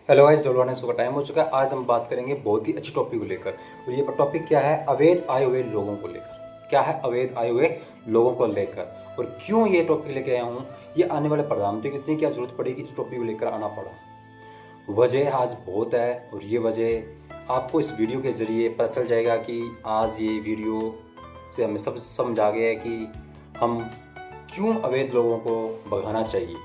Hello guys, डोलवाने show का time हो चुका है। आज हम बात करेंगे बहुत ही अच्छी टॉपिक को लेकर। और ये टॉपिक क्या है? अवैध आए हुए लोगों को लेकर। क्या है अवैध आए हुए लोगों को लेकर, और क्यों ये टॉपिक लेकर आया हूँ? ये आने वाले प्रधानमंत्री को इतनी क्या जरूरत पड़ेगी इस टॉपिक को लेकर आना पड़ा? वजह आज बहुत है, और ये वजह आपको इस वीडियो के जरिए पता चल जाएगा कि आज ये वीडियो से हमें सब समझ आ गया है कि हम क्यों अवैध लोगों को भगाना चाहिए।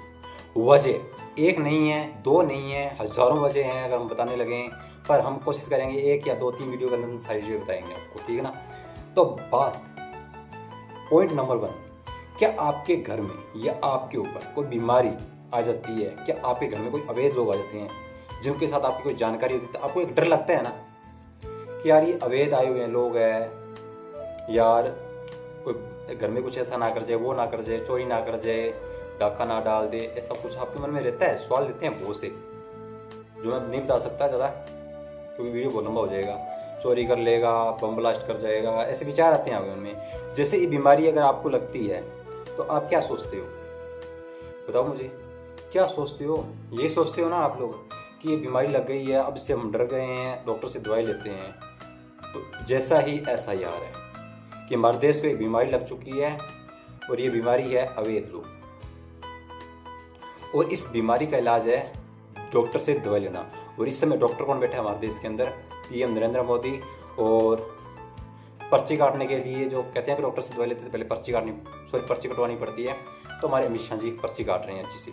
वजह एक नहीं है, दो नहीं है, हजारों वजह हैं अगर हम बताने लगें, पर हम कोशिश करेंगे एक या दो तीन वीडियो के अंदर सारी चीज़ें बताएंगे आपको, ठीक है ना। तो पॉइंट नंबर 1, क्या आपके घर में या आपके ऊपर कोई बीमारी आ जाती है? क्या आपके घर में कोई अवैध लोग आ जाते हैं जिनके साथ आपकी कोई जानकारी होती है? तो आपको एक डर लगता है ना कि यार ये अवैध आए हुए लोग हैं, यार कोई घर में कुछ ऐसा ना कर जाए, वो ना कर जाए, चोरी ना कर जाए, डाका ना डाल दे, ऐसा कुछ आपके मन में रहता है? सवाल देते हैं बहुत से, जो मैं नहीं बता सकता ज़्यादा क्योंकि वीडियो बहुत लंबा हो जाएगा। चोरी कर लेगा, बम ब्लास्ट कर जाएगा, ऐसे विचार आते हैं आपके मन में। जैसे ये बीमारी अगर आपको लगती है तो आप क्या सोचते हो? बताओ मुझे, क्या सोचते हो? ये सोचते हो ना आप लोग कि ये बीमारी लग गई है, अब इससे हम डर गए हैं, डॉक्टर से दवाई लेते हैं। तो जैसा ही ऐसा ही आ रहा है कि हमारे देश को एक बीमारी लग चुकी है, और ये बीमारी है अवैध लोग। और इस बीमारी का इलाज है डॉक्टर से दवाई लेना। और इस समय डॉक्टर कौन बैठा है हमारे देश के अंदर? पीएम नरेंद्र मोदी। और पर्ची काटने के लिए जो कहते हैं कि डॉक्टर से दवाई लेते थे पहले पर्ची कटवानी पड़ती है, तो हमारे अमित शाह जी पर्ची काट रहे हैं अच्छी सी।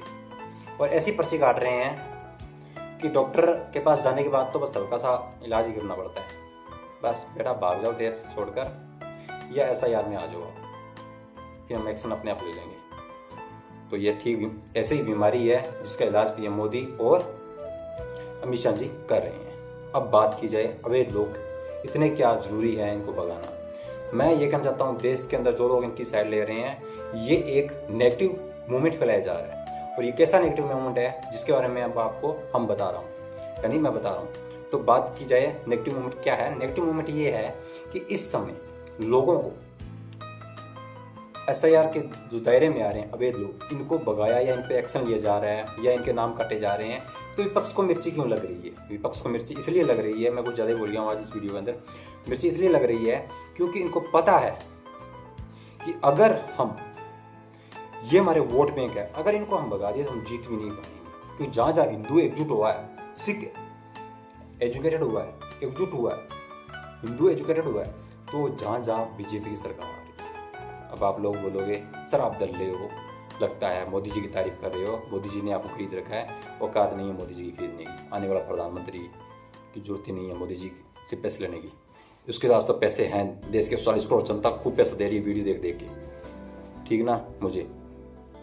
और ऐसी पर्ची काट रहे हैं कि डॉक्टर के पास जाने के बाद तो बस हल्का सा इलाज ही करना पड़ता है। बस बेटा भाग जाओ देश छोड़कर, या SIR में आ जाओ आप, फिर हम एक्शन अपने आप ले लेंगे। तो ये ठीक ऐसे ही बीमारी है जिसका इलाज पीएम मोदी और अमित शाह जी कर रहे हैं। अब बात की जाए अवैध लोग इतने क्या जरूरी है इनको भगाना। मैं ये कहना चाहता हूँ, देश के अंदर जो लोग इनकी साइड ले रहे हैं, ये एक नेगेटिव मूवमेंट फैलाया जा रहा है। और ये कैसा नेगेटिव मूवमेंट है जिसके बारे में अब आपको हम बता रहा हूँ, यानी मैं बता रहा हूँ। तो बात की जाए नेगेटिव मूवमेंट क्या है। नेगेटिव मूवमेंट ये है कि इस समय लोगों को SIR के जो दायरे में आ रहे हैं अवैध लोग, इनको भगाया या इन पे एक्शन लिया जा रहा है या इनके नाम काटे जा रहे हैं, तो विपक्ष को मिर्ची क्यों लग रही है? विपक्ष को मिर्ची इसलिए लग रही है, मैं कुछ ज़्यादा बोल गया हूँ आज इस वीडियो के अंदर। मिर्ची इसलिए लग रही है क्योंकि इनको पता है कि अगर हम, ये हमारे वोट बैंक है, अगर इनको हम भगा दिए तो हम जीत भी नहीं पाएंगे। क्योंकि जहाँ जहाँ हिंदू एकजुट हुआ है, सिख एजुकेटेड हुआ है, एकजुट हुआ है, हिंदू एजुकेटेड हुआ है, तो जहाँ जहाँ बीजेपी की सरकार आ रही है। अब आप लोग बोलोगे सर आप दल्ले हो, लगता है मोदी जी की तारीफ कर रहे हो, मोदी जी ने आपको खरीद रखा है, औकात नहीं है मोदी जी की खरीदने की, आने वाला प्रधानमंत्री की जरूरत ही नहीं है मोदी जी से पैसे लेने की। उसके पास तो पैसे हैं, देश के 40 करोड़ जनता खूब पैसा दे रही है वीडियो देख देख के, ठीक ना। मुझे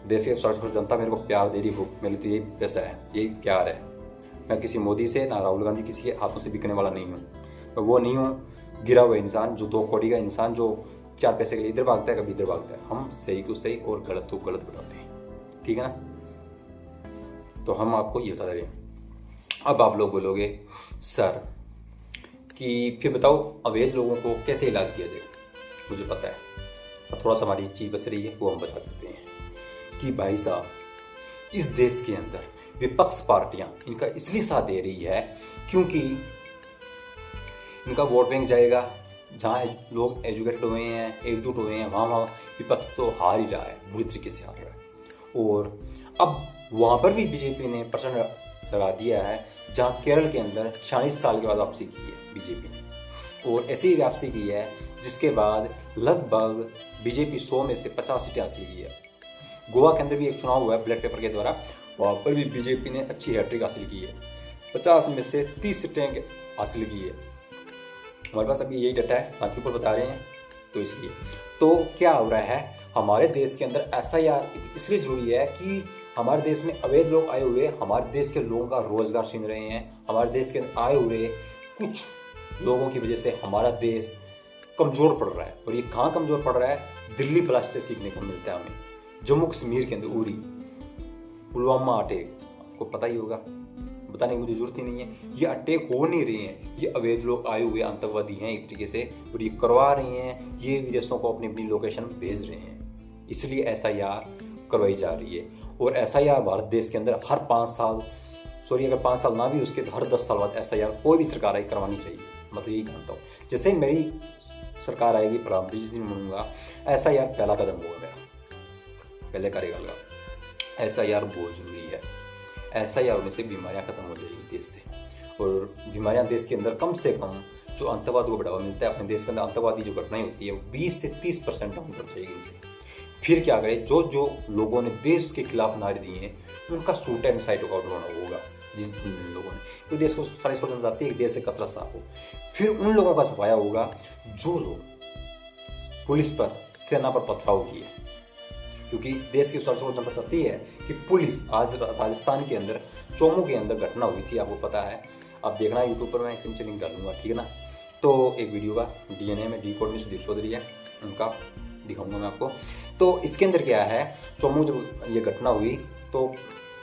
देश के 40 करोड़ जनता मेरे को प्यार दे रही है, मेरे तो यही पैसा है, यही प्यार है। मैं किसी मोदी से ना राहुल गांधी किसी के हाथों से बिकने वाला नहीं हूँ। मैं वो नहीं हूँ गिरा हुआ इंसान, जो 2 कौड़ी का इंसान जो 4 पैसे के लिए इधर भागता है कभी इधर भागता है। हम सही को सही और गलत को गलत बताते हैं, ठीक है ना। तो हम आपको ये बता रहे हैं। अब आप लोग बोलोगे सर कि फिर बताओ अवैध लोगों को कैसे इलाज किया जाए। मुझे पता है, और थोड़ा सा हमारी चीज़ बच रही है वो हम बता देते हैं कि भाई साहब, इस देश के अंदर विपक्ष पार्टियां इनका इसलिए साथ दे रही है क्योंकि इनका वोट बैंक जाएगा, जहाँ लोग एजुकेटेड हुए हैं, एकजुट हुए हैं, वहाँ विपक्ष तो हार ही रहा है, बुरी तरीके से हार रहा है। और अब वहाँ पर भी बीजेपी ने प्रचंड लगा दिया है, जहाँ केरल के अंदर 46 साल के बाद वापसी की है बीजेपी ने, और ऐसी वापसी की है जिसके बाद लगभग बीजेपी 100 में से 50 सीटें हासिल की है। गोवा के अंदर भी एक चुनाव हुआ है बैलेट पेपर के द्वारा, वहाँ पर भी बीजेपी ने अच्छी हैट्रिक हासिल की है, 50 में से 30 सीटें हासिल की है। हमारे पास अभी यही डाटा है, बाकी ऊपर बता रहे हैं, तो इसलिए तो क्या हो रहा है हमारे देश के अंदर SIR इसलिए जरूरी है कि हमारे देश में अवैध लोग आए हुए हमारे देश के लोगों का रोजगार छीन रहे हैं। हमारे देश के अंदर आए हुए कुछ लोगों की वजह से हमारा देश कमज़ोर पड़ रहा है। और ये कहाँ कमज़ोर पड़ रहा है? दिल्ली ब्लास्ट से सीखने को मिलता है हमें। जम्मू कश्मीर के अंदर उरी, पुलवामा अटैक, आपको पता ही होगा, बताने की मुझे जरूरत ही नहीं है। ये अटैक हो नहीं रहे हैं, ये अवैध लोग आए हुए आतंकवादी हैं एक तरीके से, और ये करवा रहे हैं, ये विदेशों को अपनी अपनी लोकेशन भेज रहे हैं, इसलिए SIR करवाई जा रही है। और SIR भारत देश के अंदर हर 5 साल सॉरी अगर 5 साल ना भी उसके तो हर 10 साल बाद SIR कोई भी सरकार आई करवानी चाहिए, मतलब यही जानता हूँ। जैसे ही मेरी सरकार आएगी प्रधानमंत्री जिस दिन बनूंगा, SIR पहला कदम होगा मेरा पहले कार्यकाल का। SIR बहुत जरूरी है। SIR होने से बीमारियां खत्म हो जाएगी देश से, और बीमारियां देश के अंदर कम से कम जो आतंकवाद को बढ़ावा मिलता है अपने देश के अंदर, आतंकवादी जो घटनाएं होती है 20 से 30% डाउन कर जाएगी इनसे। फिर क्या करें, जो जो लोगों ने देश के खिलाफ नारे दिए हैं उनका सूट एंड साइट का उठाना होगा। जिन लोगों ने तो देश को सारी सोचना चाहती है कि देश से कचरा साफ हो, फिर उन लोगों का सफाया होगा जो पुलिस पर, सेना पर पथराव किए। क्योंकि देश की सरकार जनता चाहती है कि पुलिस, आज राजस्थान के अंदर चोमू के अंदर घटना हुई थी, आपको पता है, आप देखना यूट्यूब पर, मैं इसके नीचे लिंक डालूंगा, ठीक है ना। तो एक वीडियो का DNA में डी कोड में सुधीर चौधरी है, उनका दिखाऊंगा मैं आपको। तो इसके अंदर क्या है, चोमू जब ये घटना हुई तो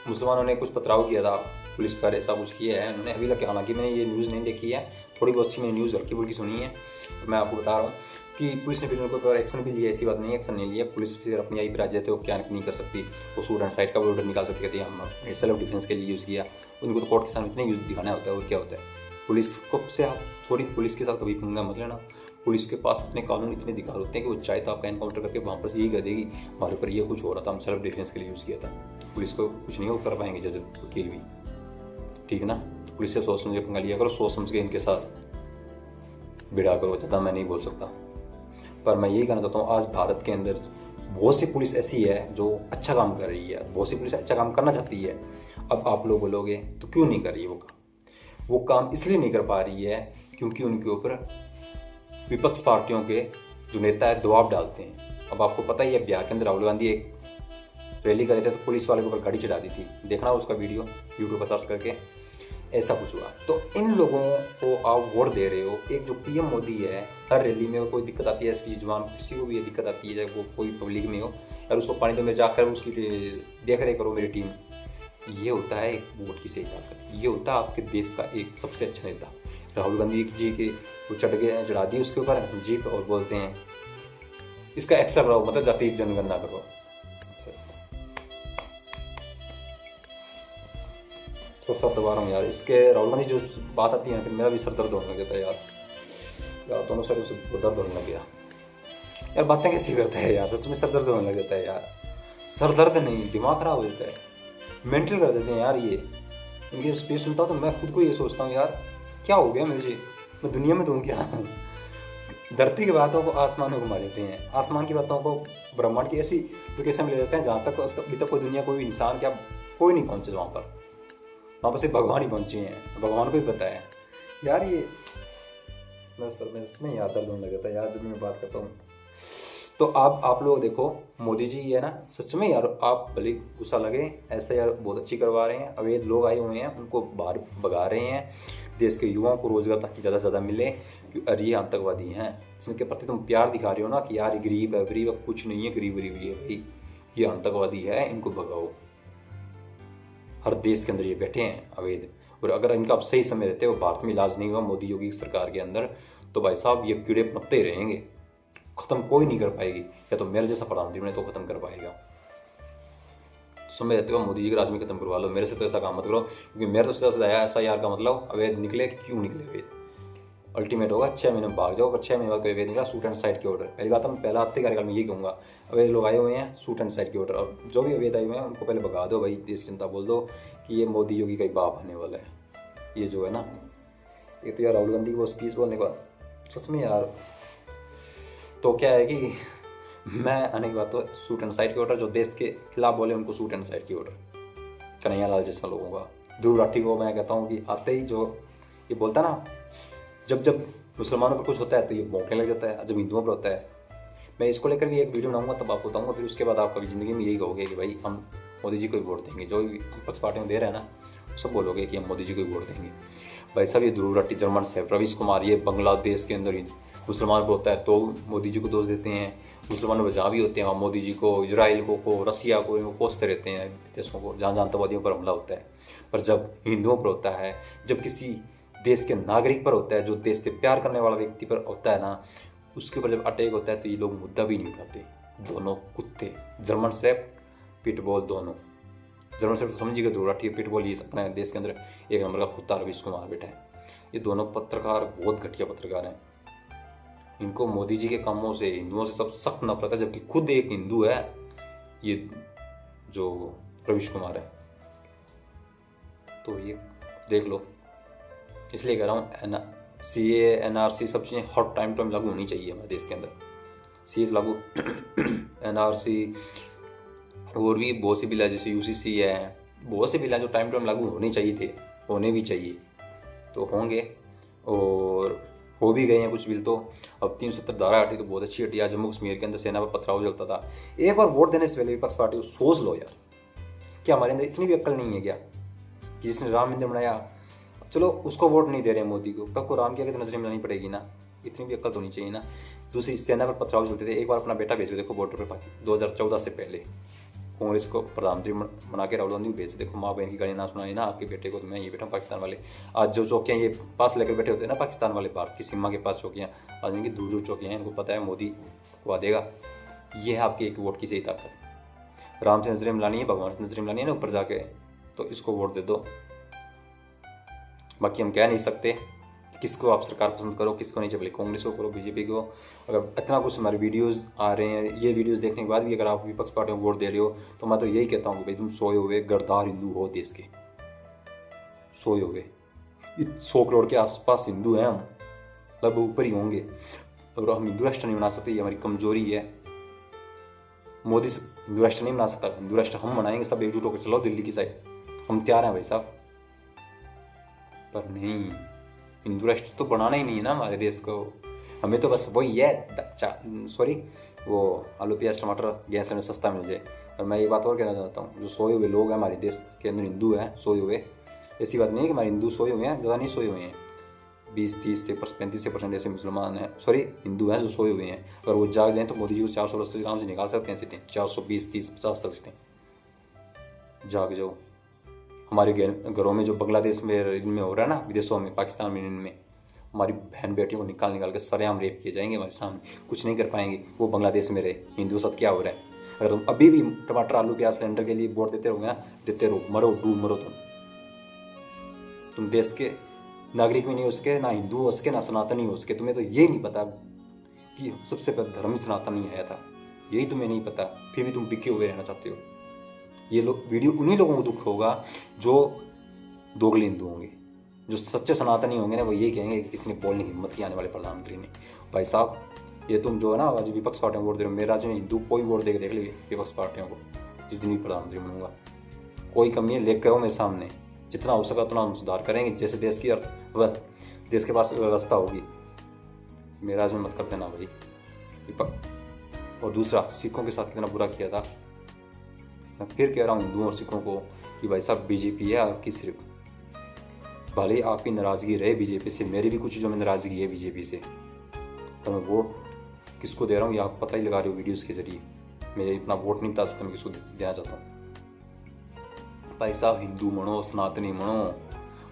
मुसलमानों ने कुछ पथराव किया था पुलिस पर, ऐसा कुछ किया है उन्होंने अभी तक। हालांकि मैंने ये न्यूज़ नहीं देखी है, थोड़ी बहुत सी मैंने न्यूज़ हल्की फुल्की सुनी है, तो मैं आपको बता रहा हूँ कि पुलिस ने फिर उनके ऊपर एक्शन भी लिया। ऐसी बात नहीं है एक्शन नहीं लिया, पुलिस फिर अपनी आई पर आ जाते हो, क्या नहीं कर सकती, वो सूट एंड साइड का भी ऑर्डर निकाल सकती, कहती है हम सेल्फ डिफेंस के लिए यूज़ किया। उनको तो कोर्ट के सामने इतने यूज दिखाना होता है, और क्या होता है। पुलिस को से आप थोड़ी, पुलिस के साथ कभी पंगा मत लेना। पुलिस के पास इतने कानून, इतने अधिकार होते हैं कि वो चाहे तो आपका एनकाउंटर करके वहाँ पर से यही कह देगी हमारे ऊपर ये कुछ हो रहा था, हम सेल्फ डिफेंस के लिए यूज़ किया था। पुलिस को कुछ नहीं हो कर पाएंगे जज वकील भी, ठीक है ना। पुलिस से सोच समझ के पंगा लिया करो, सोच समझ के इनके साथ बिड़ा करो, ज़्यादा मैं नहीं बोल सकता। पर मैं यही कहना चाहता हूँ, आज भारत के अंदर बहुत सी पुलिस ऐसी है जो अच्छा काम कर रही है, बहुत सी पुलिस अच्छा काम करना चाहती है। अब आप लोग बोलोगे तो क्यों नहीं कर रही है वो काम इसलिए नहीं कर पा रही है क्योंकि उनके ऊपर विपक्ष पार्टियों के जो नेता है दबाव डालते हैं। अब आपको पता ही है, बिहार के अंदर राहुल गांधी एक रैली कर रहे थे तो पुलिस वाले के ऊपर गाड़ी चढ़ा दी थी, देखना उसका वीडियो यूट्यूब पर सर्च करके, ऐसा कुछ हुआ। तो इन लोगों को आप वोट दे रहे हो। एक जो PM मोदी है, हर रैली में कोई दिक्कत आती है, SP जवान किसी को भी ये दिक्कत आती है, चाहे वो कोई पब्लिक में हो, यार उसको पानी दो, में जाकर उसकी देख रेख करो मेरी टीम। ये होता है एक वोट की सही ताकत, ये होता है आपके देश का एक सबसे अच्छा नेता। राहुल गांधी जी के वो चढ़ा दी उसके ऊपर जीप, और बोलते हैं इसका एक्स्ट्रा बढ़ाओ, मतलब जाति जनगणना करो। तो सब दबा रहा हूँ यार, इसके राहुल गांधी जो बात आती है फिर मेरा भी सर दर्द होने लग जाता है यार दोनों सर से दर्द होने लग गया यार। बातें कैसी करता है यार, सच में सर दर्द होने लग जाता है यार। सर दर्द नहीं, दिमाग खराब हो जाता है, मेंटल कर देते हैं यार ये। इनकी स्पीच सुनता हूँ तो मैं खुद को ये सोचता हूँ यार क्या हो गया मुझे, मैं दुनिया में दूँ क्या। धरती की बातों को आसमान में घुमा देते हैं, आसमान की बातों को ब्रह्मांड की ऐसी लोकेशन में ले जाते हैं जहाँ तक अभी तक कोई दुनिया, कोई इंसान क्या कोई नहीं पहुँचे वहाँ पर सिर्फ भगवान ही पहुँचे हैं, भगवान को ही पता है यार। ये मैं सच में याद दर्द होने लग जाता है यार जब मैं बात करता हूँ। तो आप लोग देखो, मोदी जी है ना, सच में यार आप भले गुस्सा लगे, ऐसा यार बहुत अच्छी करवा रहे हैं। अवैध लोग आए हुए हैं उनको बाहर भगा रहे हैं, देश के युवाओं को रोजगार ताकि ज़्यादा से ज़्यादा मिले। अरे ये आतंकवादी हैं जिनके प्रति तुम प्यार दिखा रहे हो ना कि यार ये गरीब है, कुछ नहीं है, गरीब है भाई, ये आतंकवादी है, इनको भगाओ। हर देश के अंदर ये बैठे हैं अवैध, और अगर इनका अब सही समय रहते हो भारत में इलाज नहीं हुआ मोदी योगी सरकार के अंदर, तो भाई साहब ये कीड़े पनपते रहेंगे, खत्म कोई नहीं कर पाएगी। या तो मेरे जैसा प्रधानमंत्री ने तो खत्म कर पाएगा। समय रहते हो मोदी जी के राज में खत्म करवा लो, मेरे से तो ऐसा काम मत करो, क्योंकि मेरे तो सीधा ऐसा यार का मतलब अवैध निकले, क्यों निकले अवैध, अल्टीमेट होगा 6 महीने में भाग जाओ, पर 6 महीने बाद कोई अवैध निकला सूट एंड साइड के ऑर्डर। पहली बात, मैं पहला हफ्ते कार्यकाल में यही कहूँगा, अवैध लोग आए हुए हैं सूट एंड साइड के ऑर्डर, और जो भी अवैध आए हुए हैं उनको पहले भगा दो भाई। देश जनता बोल दो कि ये मोदी योगी का ही बाप आने वाला है। ये जो है ना, ये तो यार राहुल गांधी को स्पीच बोलने का सच में यार, तो क्या है कि मैं आने के बाद तो सूट एंड साइड के ऑर्डर, जो देश के खिलाफ बोले उनको सूट एंड साइड के ऑर्डर। कन्हैया लाल जैसा लोगों का, ध्रुव राठी को मैं कहता हूँ कि आते ही जो ये बोलता ना, जब मुसलमानों पर कुछ होता है तो ये भौंकने लग जाता है, जब हिंदुओं पर होता है। मैं इसको लेकर भी एक वीडियो बनाऊंगा तब आपको बताऊंगा, फिर उसके बाद आप कभी ज़िंदगी में यही कहोगे कि भाई हम मोदी जी को ही वोट देंगे। जो भी विपक्ष पार्टी में दे रहे हैं ना, सब बोलोगे कि हम मोदी जी को ही वोट देंगे। भाई साहब ये ध्रुव राठी जर्मन से, रवीश कुमार ये बांग्लादेश के अंदर ही मुसलमान पर होता है तो मोदी जी को दोष देते हैं, मुसलमानों पर जहाँ भी होते हैं वहाँ मोदी जी को, इजराइल को रसिया को कोसते रहते हैं देशों को जहाँ आतंकवादियों पर हमला होता है। पर जब हिंदुओं पर होता है, जब किसी देश के नागरिक पर होता है, जो देश से प्यार करने वाला व्यक्ति पर होता है ना, उसके ऊपर जब अटैक होता है तो ये लोग मुद्दा भी नहीं उठाते। दोनों कुत्ते, जर्मन शेफ, पिटबुल दोनों जर्मन शेफर्ड तो समझिएगा दूर ठीक, पिटबुल ये अपने देश के अंदर एक नंबर का कुत्ता रवीश कुमार बैठा है। ये दोनों पत्रकार बहुत घटिया पत्रकार हैं। इनको मोदी जी के कामों से, हिंदुओं से सब सख्त नफरत है, जबकि खुद एक हिंदू है ये जो रवीश कुमार है। तो ये देख लो, इसलिए कह रहा हूँ CA NRC सब चीज़ें हर टाइम लागू होनी चाहिए हमारे देश के अंदर। CA लागू NRC और भी बहुत सी बिल है, जैसे UCC है, बहुत से बिल हैं जो टाइम लागू होने चाहिए थे, होने भी चाहिए, तो होंगे और हो भी गए हैं कुछ बिल। तो अब 370 धारा हटी तो बहुत अच्छी हटी। आज जम्मू कश्मीर के अंदर सेना पर पथराव चलता था। एक बार वोट देने से पहले विपक्ष पार्टी को सोच लो यार, क्या हमारे अंदर इतनी भी अक्ल नहीं है क्या कि जिसने राम मंदिर बनाया, चलो उसको वोट नहीं दे रहे हैं मोदी को, कब को राम की आगे तो नजरें मिलानी पड़ेगी ना, इतनी भी अक्ल तो होनी चाहिए ना। दूसरी, सेना पर पथराव चलते थे, एक बार अपना बेटा भेजो देखो बॉर्डर पर, 2014 से पहले कांग्रेस को प्रधानमंत्री बना के राहुल गांधी को भेज, देखो माँ बहन की गाली ना सुनाई ना आपके बेटे को, तो मैं ये बैठा हूँ पाकिस्तान वाले। आज जो चौकियाँ ये पास लेकर बैठे होते हैं ना पाकिस्तान वाले, भारत की सीमा के पास चौकियाँ, आज इनकी दूर दूर चौकियाँ हैं, इनको पता है मोदी को आ देगा। ये है आपकी एक वोट की सही ताकत। राम से नजरें मिलानी है, भगवान से नजरें मिलानी है ना ऊपर जाके, तो इसको वोट दे दो। बाकी हम कह नहीं सकते किसको आप सरकार पसंद करो, किसको नहीं, चाहिए कांग्रेस को करो, बीजेपी को। अगर इतना कुछ हमारे वीडियोस आ रहे हैं, ये वीडियोस देखने के बाद भी अगर आप विपक्ष पार्टी को वोट दे रहे हो, तो मैं तो यही कहता हूँ कि भाई तुम सोए हुए गद्दार हिंदू हो देश के, सोए हुए। 100 करोड़ के आसपास हिंदू हैं हम, लगभग ऊपर ही होंगे, और हम हिंदू राष्ट्र नहीं बना सकते, ये हमारी कमजोरी है। मोदी हिंदू राष्ट्र नहीं बना सकता, हिंदू राष्ट्र हम बनाएंगे, सब एकजुट होकर चलो दिल्ली की साइड, हम तैयार हैं भाई साहब। पर नहीं, हिंदू राष्ट्र तो बनाना ही नहीं है ना हमारे देश को, हमें तो बस वही है, सॉरी वो आलू प्याज टमाटर गैस में सस्ता मिल जाए। और मैं ये बात और कहना चाहता हूँ, जो सोए हुए लोग हैं हमारे देश के अंदर, हिंदू हैं सोए हुए, ऐसी बात नहीं है कि हमारे हिंदू सोए हुए हैं, ज़्यादा नहीं सोए हुए हैं, 20-30 से 35% ऐसे मुसलमान हैं, सॉरी हिंदू हैं जो सोए हुए हैं। अगर वो जाग जाएँ तो मोदी जी को 400 वर्ष आराम से निकाल सकते हैं सीटें, 420, 30, 50 तक सीटें। जाग जाओ। हमारे घरों में जो बांग्लादेश में इनमें हो रहा है ना, विदेशों में, पाकिस्तान में, इनमें हमारी बहन बेटियों को निकाल के सरेआम रेप किए जाएंगे हमारे सामने, कुछ नहीं कर पाएंगे, वो बांग्लादेश में रहे। हिंदुओं साथ क्या हो रहा है? अगर तुम अभी भी टमाटर आलू प्याज सिलेंडर के लिए वोट देते रहोगे ना, देते रहो, मरो डूब मरो। तुम देश के नागरिक भी नहीं हो सके, ना हिंदू हो सके, ना सनातनी हो सके। तुम्हें तो ये नहीं पता कि सबसे पहले धर्म ही सनातन ही आया था, यही तुम्हें नहीं पता, फिर भी तुम टिके हुए रहना चाहते हो। ये लोग वीडियो उन्हीं लोगों को दुख होगा जो दोगले हिंदू होंगे, जो सच्चे सनातनी होंगे ना, वो यही कहेंगे कि किसी ने बोलने की हिम्मत की आने वाले प्रधानमंत्री ने। भाई साहब, ये तुम जो है ना आज विपक्ष पार्टियों को वोट दे रहे हो, मेरा जो हिंदू कोई वोट दे के देख लीजिए विपक्ष पार्टियों को, जिस दिन भी प्रधानमंत्री बनूंगा, कोई कमी है लेकर आओ मेरे सामने, जितना हो सका उतना हम सुधार करेंगे। जैसे देश की देश के पास व्यवस्था होगी, मेरा में मत कर देना भाई विपक्ष। और दूसरा, सिखों के साथ कितना बुरा किया था, मैं फिर कह रहा हूँ हिंदुओं और सिखों को कि भाई साहब बीजेपी है आपकी, सिर्फ भले आपकी नाराज़गी रहे बीजेपी से, मेरी भी कुछ चीज़ों में नाराज़गी है बीजेपी से, तो मैं वोट किसको दे रहा हूँ ये आप पता ही लगा रहे हो वीडियोस के जरिए। मैं अपना वोट नहीं बता सकता मैं किसको देना चाहता हूँ। भाई साहब, हिंदू मनो सनातनी मनो,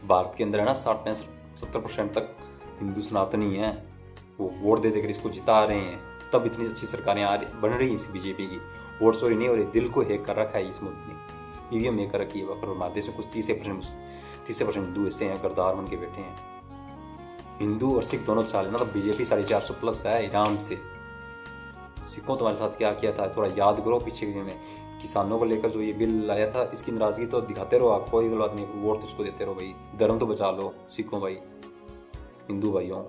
भारत के अंदर है ना 60-70% तक हिंदू सनातनी हैं, वो वोट दे देकर इसको जिता रहे हैं, तब इतनी अच्छी सरकारें बन रही हैं इस बीजेपी की। वोट चोरी नहीं हो रही, दिल को हैक कर रखा है इस मुल्क ने, ईवीएम हैक कर रखी है। और हमारे देश में कुछ 30% हिंदू ऐसे हैं गद्दार बन के बैठे हैं। हिंदू और सिख दोनों चाले ना, तो बीजेपी 450 प्लस है आराम से। सिखों तुम्हारे साथ क्या किया था थोड़ा याद करो, पीछे में किसानों को लेकर जो ये बिल लाया था, इसकी नाराजगी तो दिखाते रहो आप, कोई बात नहीं, वोट तो उसको देते रहो भाई, धर्म तो बचा लो सिखों भाई, हिंदू भाइयों,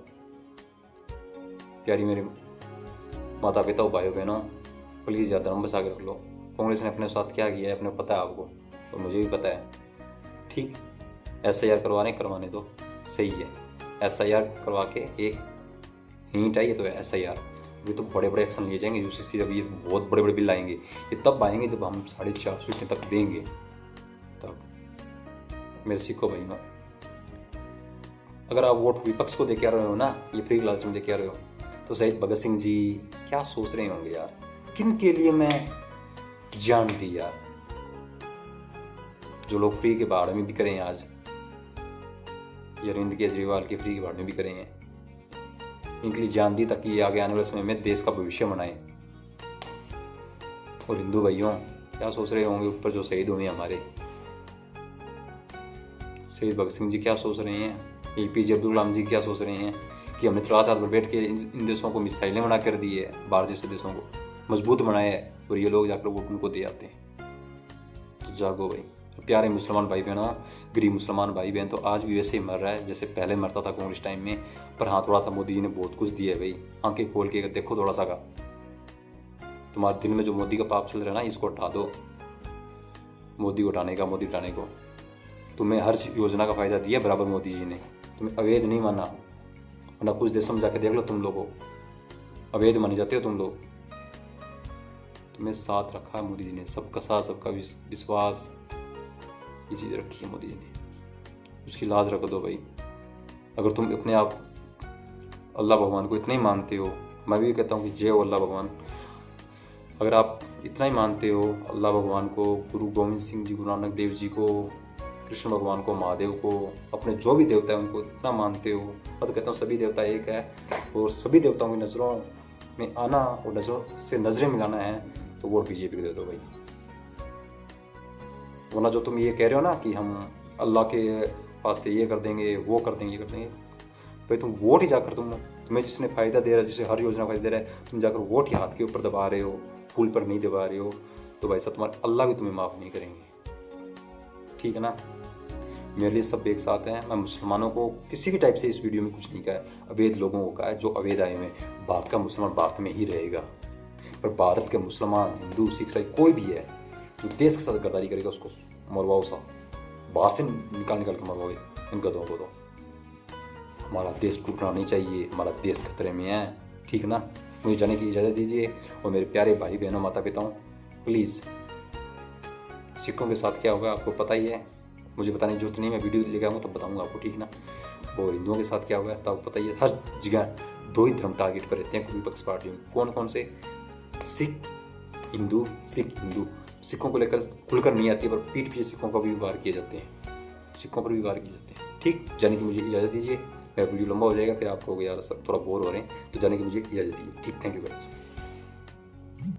प्यारी मेरे माता पिता भाइयों बहनों, प्लीज़ यार धर्म बचा के रख लो। कांग्रेस ने अपने साथ क्या किया है अपने पता है आपको, और मुझे भी पता है। ठीक, SIR करवाने दो, सही है, SIR करवा के एक हिंट आई है तो SIR, ये तो बड़े बड़े एक्शन लिए जाएंगे। UCC अभी ये बहुत बड़े बड़े बिल आएंगे, ये तब आएंगे जब हम 450 सीटें तक देंगे, तब। मेरे सिखो भाई ना, अगर आप वोट विपक्ष को दे के आ रहे हो ना, ये फ्री लालच में दे के आ रहे हो, तो शहीद भगत सिंह जी क्या सोच रहे होंगे यार, किन के लिए मैं जान दी यार। जो लोग फ्री के भाड़ में भी करें आज, ये अरविंद केजरीवाल के फ्री के भाड़ में भी करेंगे, इनके लिए जान दी ताकि ये आगे आने वाले समय में देश का भविष्य बनाए। और हिंदू भाइयों क्या सोच रहे होंगे ऊपर जो शहीद हुए हमारे, शहीद भगत सिंह जी क्या सोच रहे हैं, APJ अब्दुल कलाम जी क्या सोच रहे हैं कि हमने रात रात भर बैठ के इन देशों को मिसाइलें बना कर दी है, बाहर जैसे देशों को मजबूत बनाया है, और ये लोग जाकर वोट उनको दे आते हैं। तो जागो भाई प्यारे मुसलमान भाई बहनों, गरीब मुसलमान भाई बहन तो आज भी वैसे ही मर रहा है जैसे पहले मरता था कांग्रेस टाइम में। पर हाँ, थोड़ा सा मोदी जी ने बहुत कुछ दिया है भाई, आंखें खोल के देखो थोड़ा सा का। तुम्हारे दिल में जो मोदी का पाप चल रहा है ना, इसको हटा दो। मोदी को हटाने का, मोदी हटाने को। तुम्हें हर योजना का फायदा दिया बराबर मोदी जी ने, तुम्हें अवैध नहीं माना। वरना कुछ देशों में जाकर देख लो, तुम लोगों अवैध माने जाते हो तुम लोग। तुम्हें साथ रखा है मोदी जी ने, सबका साथ, सबका विश्वास, ये चीज़ रखी है मोदी जी ने, उसकी लाज रख दो भाई। अगर तुम अपने आप अल्लाह भगवान को इतना ही मानते हो, मैं भी कहता हूँ कि जय हो अल्लाह भगवान। अगर आप इतना ही मानते हो अल्लाह भगवान को, गुरु गोविंद सिंह जी, गुरु नानक देव जी को, कृष्ण भगवान को, महादेव को, अपने जो भी देवता है उनको इतना मानते हो, मैं तो कहता हूँ सभी देवता एक है, और सभी देवताओं की नज़रों में आना और नज़रों से नज़रें मिलाना है, तो वोट BJP को दे दो भाई। वरना जो तुम ये कह रहे हो ना कि हम अल्लाह के वास्ते ये कर देंगे, वो कर देंगे, ये कर देंगे, भाई तुम वोट ही जाकर तुम्हें जिसने फ़ायदा दे रहा है, जिसे हर योजना फ़ायदा दे रहा है, तुम जाकर वोट ही हाथ के ऊपर दबा रहे हो, फूल पर नहीं दबा रहे हो, तो भाई साहब तुम्हारे अल्लाह भी तुम्हें माफ़ नहीं करेंगे। ठीक है ना। मेरे लिए सब एक साथ हैं। मैं मुसलमानों को किसी भी टाइप से इस वीडियो में कुछ नहीं कहा है, अवैध लोगों को कहा है जो अवैध आए हुए। भारत का मुसलमान भारत में ही रहेगा, पर भारत के मुसलमान, हिंदू, सिख, ईसाई कोई भी है जो देश के साथ गद्दारी करेगा उसको मरवाओ सा, बाहर से निकाल के मरवाओ इन गधों को। तो हमारा देश टूटना नहीं चाहिए, हमारा देश खतरे में है। ठीक ना। मुझे जाने की इजाज़त दीजिए। और मेरे प्यारे भाई बहनों, माता पिताओं, प्लीज़, सिखों के साथ क्या होगा आपको पता ही है, मुझे बताने की जरूरत नहीं, मैं वीडियो लेके आऊँगा तब बताऊँगा आपको। ठीक ना। और हिंदुओं के साथ क्या होगा तो आपको पता ही है। हर जगह दो ही धर्म टारगेट पर रहते हैं विपक्ष पार्टी में। कौन कौन से? सिख हिंदू, सिख हिंदू। सिखों को लेकर खुलकर नहीं आती है, पर पीठ पीछे सिखों का भी वार किए जाते हैं, सिखों पर भी वार किए जाते हैं। ठीक। जाने की मुझे इजाज़त दीजिए। मेरा वीडियो लंबा हो जाएगा, फिर आपको यार सब थोड़ा बोर हो रहे हैं, तो जाने की मुझे इजाज़त दीजिए। ठीक। Thank you very much.